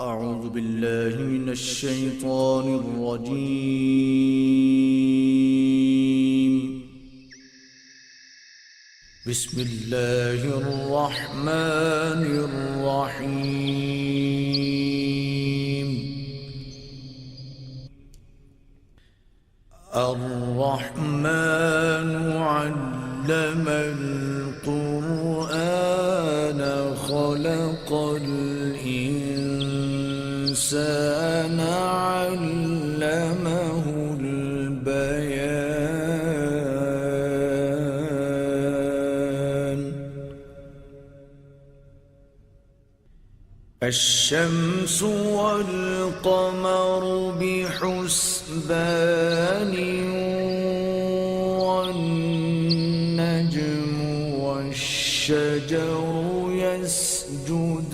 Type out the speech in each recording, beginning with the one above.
أعوذ بالله من الشيطان الرجيم. بسم الله الرحمن الرحيم. الرحمن علم القرآن خلق الإنسان علمه البيان. الشمس والقمر بحسبان والنجم والشجر يسجدان.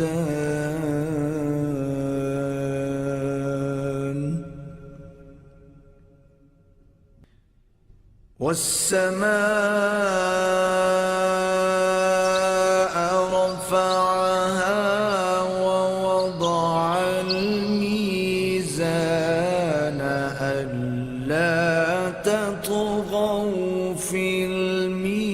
والسماء رفعها ووضع الميزان ألا تطغوا في الميزان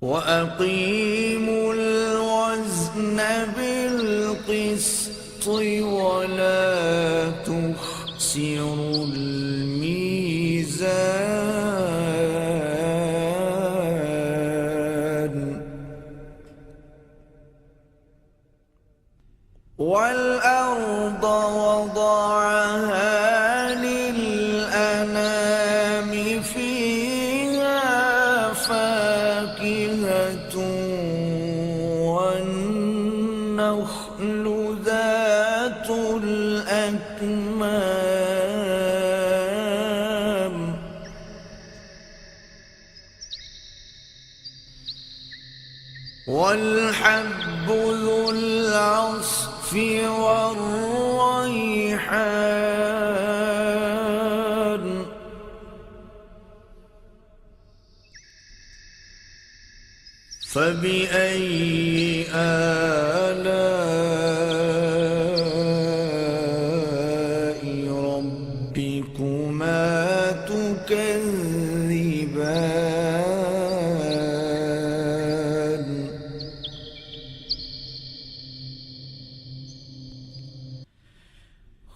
وأقيموا الوزن بالقسط ولا تخسروا الميزان. والأرض وضعها للأنام فيها فاكهة والنخل ذات الأكمام والحب ذو العصف والريحان. فبأي آلاء ربكما تكذبان.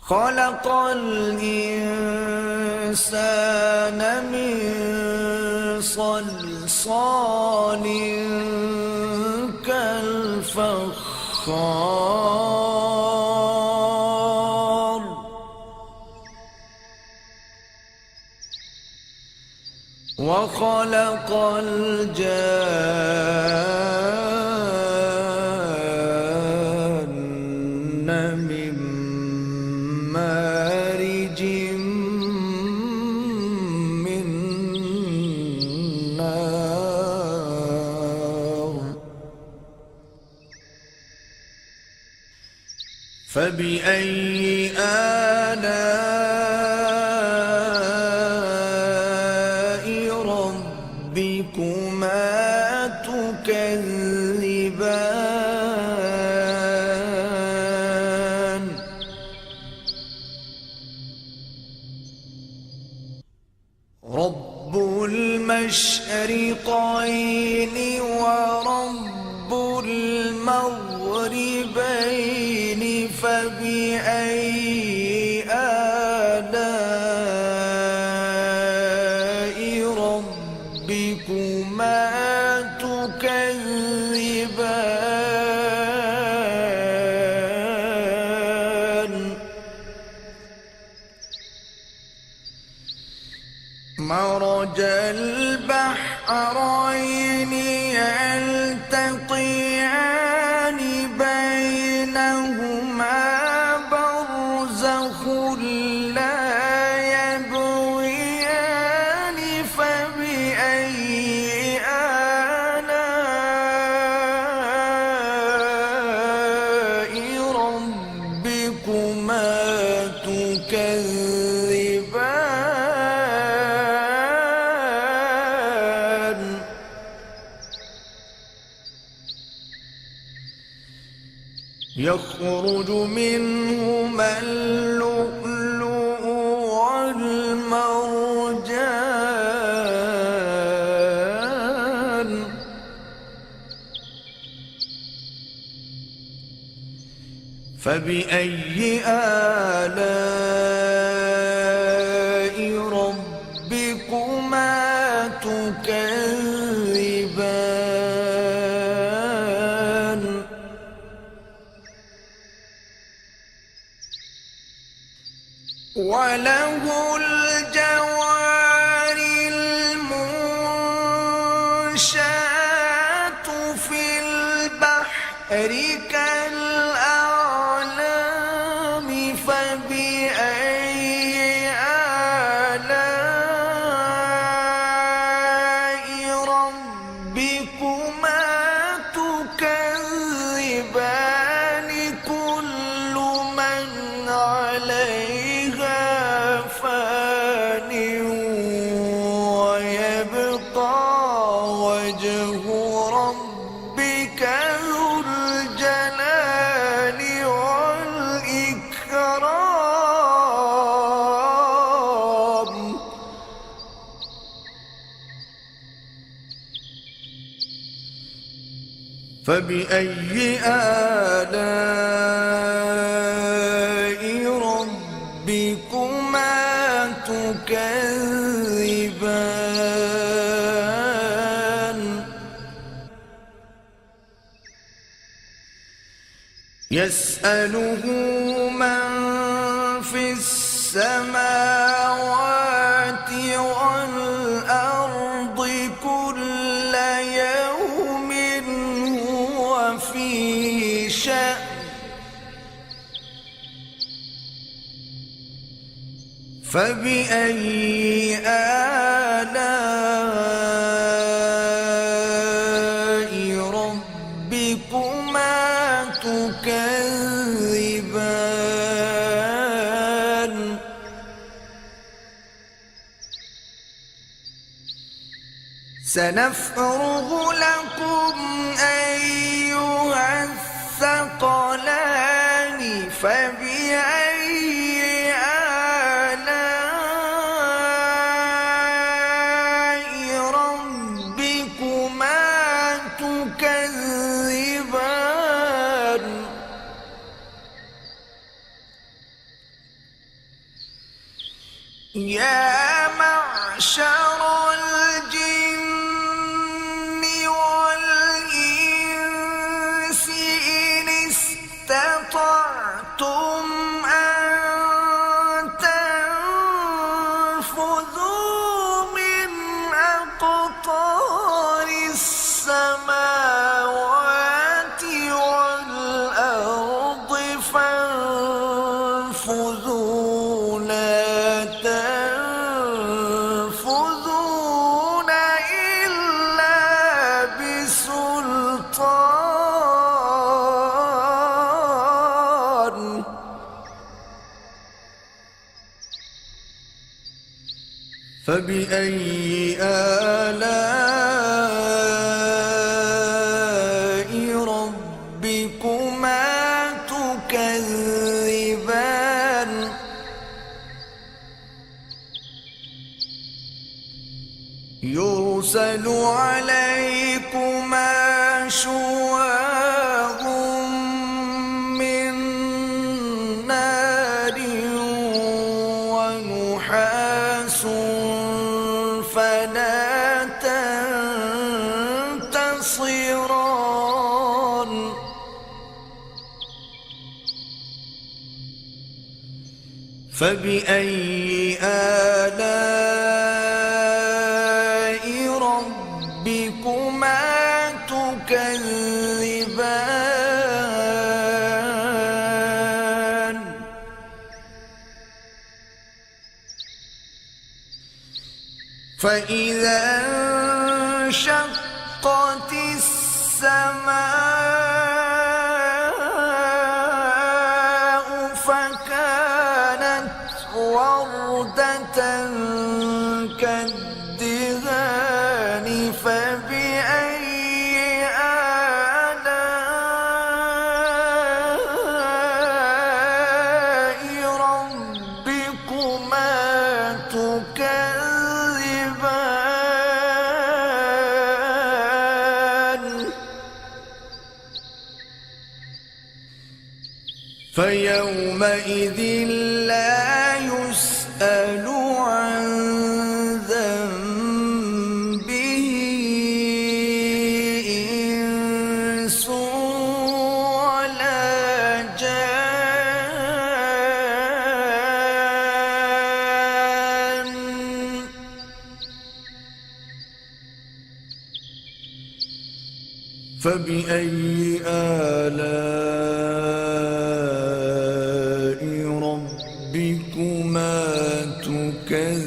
خلق الإنسان من صلصال كالفخار. وخلق الجان من مارج من نار. فبأي آلاء ربكما تكذبان. رب المشرقين ورب المغربين فبأي آلاء ربكما تكذبان. مرج البحرين يلتقيان بينهما برزخ لا يبغيان. فبأي آلاء ربكما تكذبان. يخرج منهما اللؤلؤ والمرجان فبأي آلاء ربكما تكذبان وله الجوار المنشآت في البحر كالأعلام فبأي آلاء ربكما تكذبان كل من عليها فان ويبقى وجه ربك ذو الجلال والإكرام فبأي آلاء ربكما تكذبان يسأله من في السماوات والأرض كل يوم هو في شأن فبأي آلاء ربكما تكذبان سنفرغ لكم أيها الثقلان فبأي آلاء ربكما تكذبان يا معشر الجن والإنس إن استطعتم أن تنفذوا من أقطار السماوات والأرض فانفذوا لا تنفذون إلا بسلطان فبأي آلاء ربكما تكذبان يرسل عليكما شواظ من نار ونحاس فلا تنتصران فبأي آلاء ربكما تكذبان فإذا انشقت السماء فكانت وردة كالدهان فبأي آلاء فيومئذ لا يسأل عن ذنبه إنس ولا جان. فبأي آلاء ربكما تكذبان.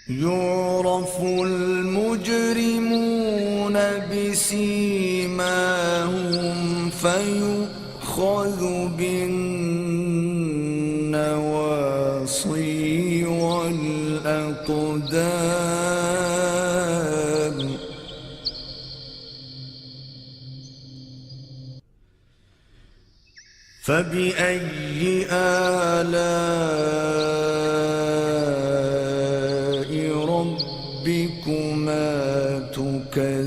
يعرف المجرمون بسيماهم فيؤخذ بالنواصي والأقدام. فبأي آلاء ربكما تكذبان.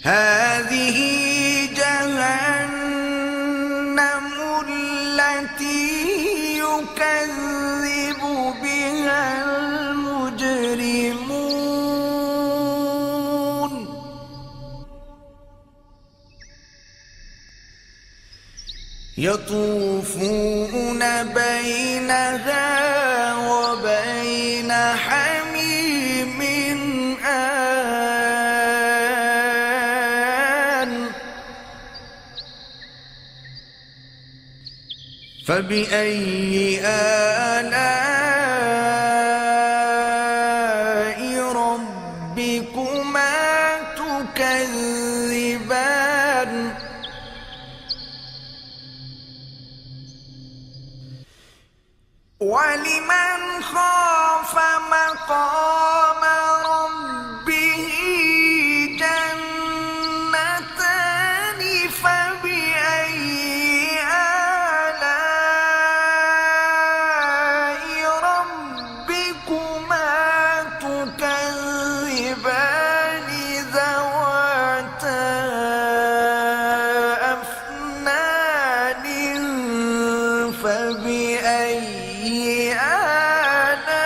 هذه جهنم التي يكذب بها المجرمون. يطوفون بينها وبين حميم آن. فبأي آلاء ربكما تكذبان. ولمن خاف مقام ربه جنتان. فبأي آلاء ربكما تكذبان ذواتا أفنان. فبأي آلاء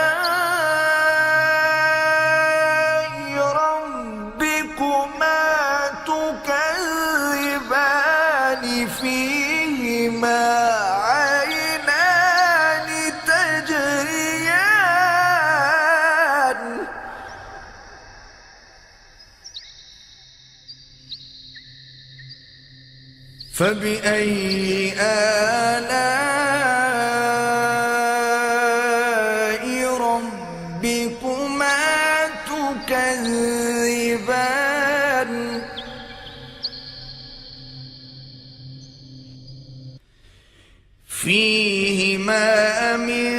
ربكما تكذبان فيهما عينان تجريان. فبأي آلاء ربكما تكذبان. فيهما من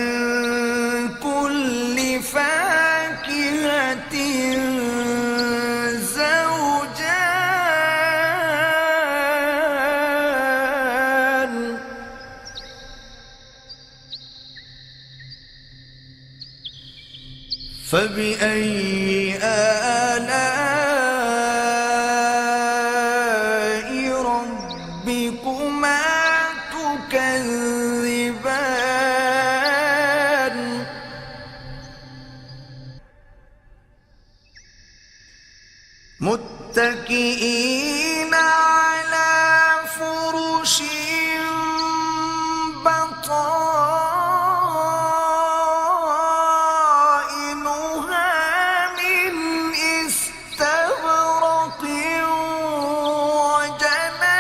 كل فاكهة زوجان. فبأي آلاء ربكما تكذبان. متكئين على فرش بطائنها من استبرق. وجنى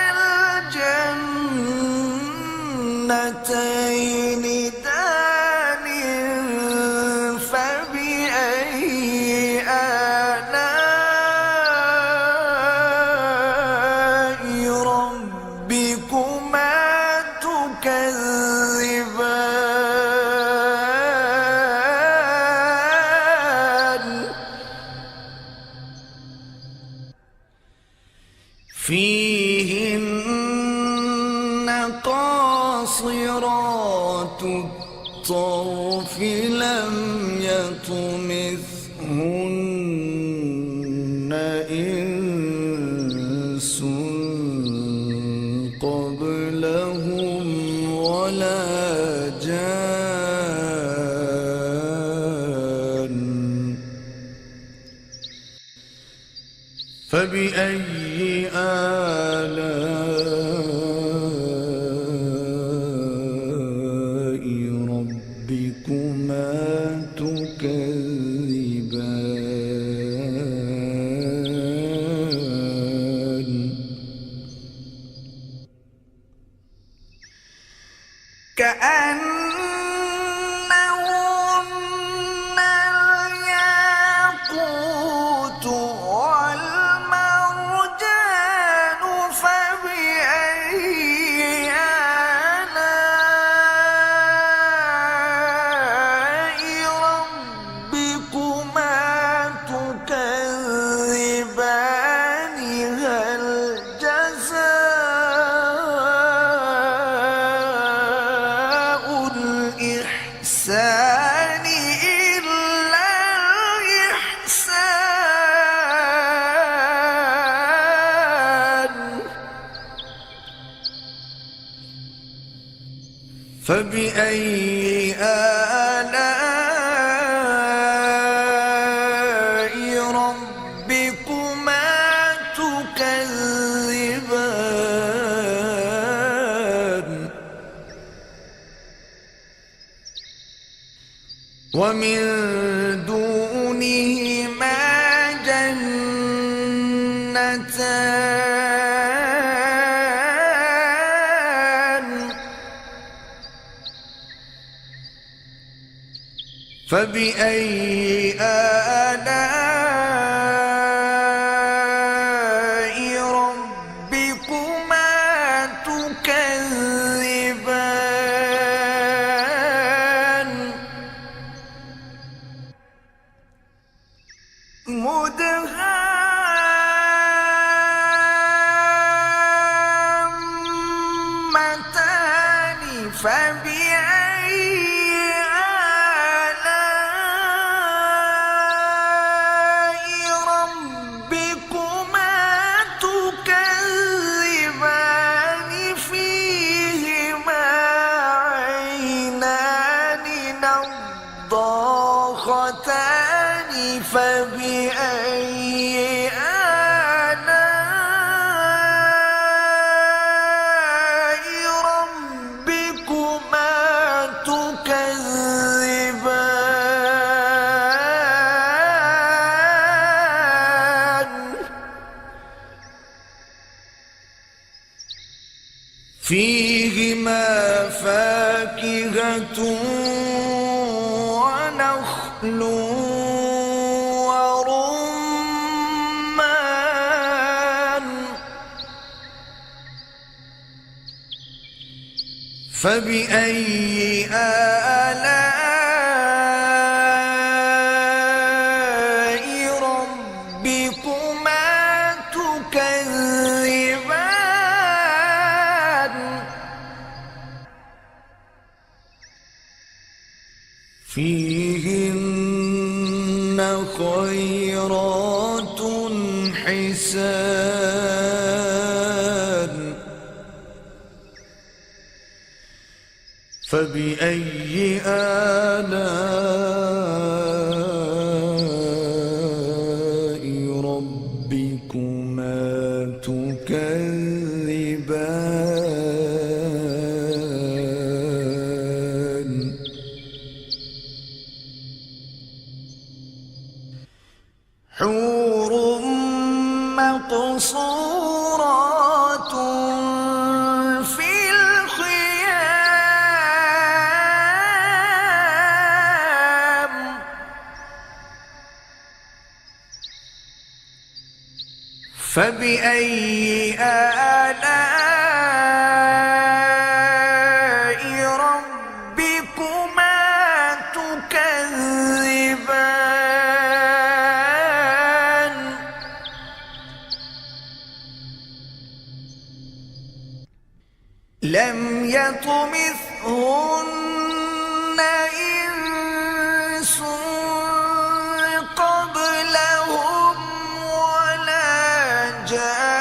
الجنتين دان. فبأي آلاء ربكما تكذبان. فيهن قاصرات الطرف لم يطمثهن إنس قبلهم ولا جان فبأي آلاء ربكما تكذبان كأنهن الياقوت والمرجان فبأي آلاء ربكما تكذبان هل جزاء الإحسان إلا الإحسان فبأي آلاء ربكما تكذبان ومن دونهما جنتان فبأي آلاء ربكما تكذبان مدهامتان فبأي آلاء ربكما تكذبان فيهما عينان نضاختان فبأي آلاء ربكما تكذبان فيهما فاكهة ونخل ورمان فبأي آلاء ربكما تكذبان فيهن خيرات حسان فبأي آلاء ربكما تكذبان حور مقصورات في الخيام فبأي آلاء ربكما تكذبان لم يطمثهن إنس قبلهم ولا جان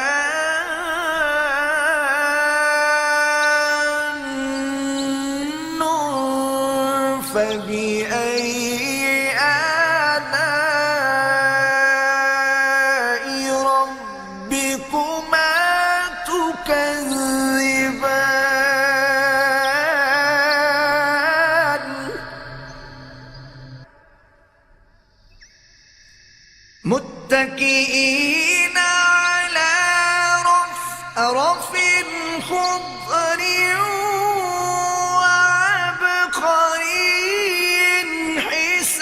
فبأي آلاء ربكما تكذبان متكئين على رفرف خضر وعبقري حسان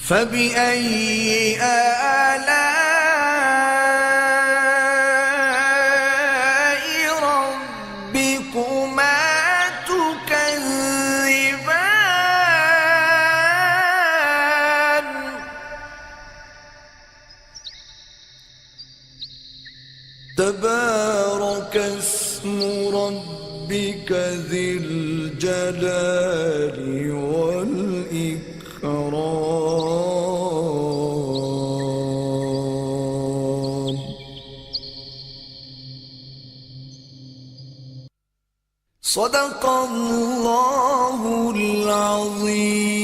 فبأي آلاء ربكما تكذبان تبارك اسم ربك ذي الجلال والإكرام. صدق الله العظيم.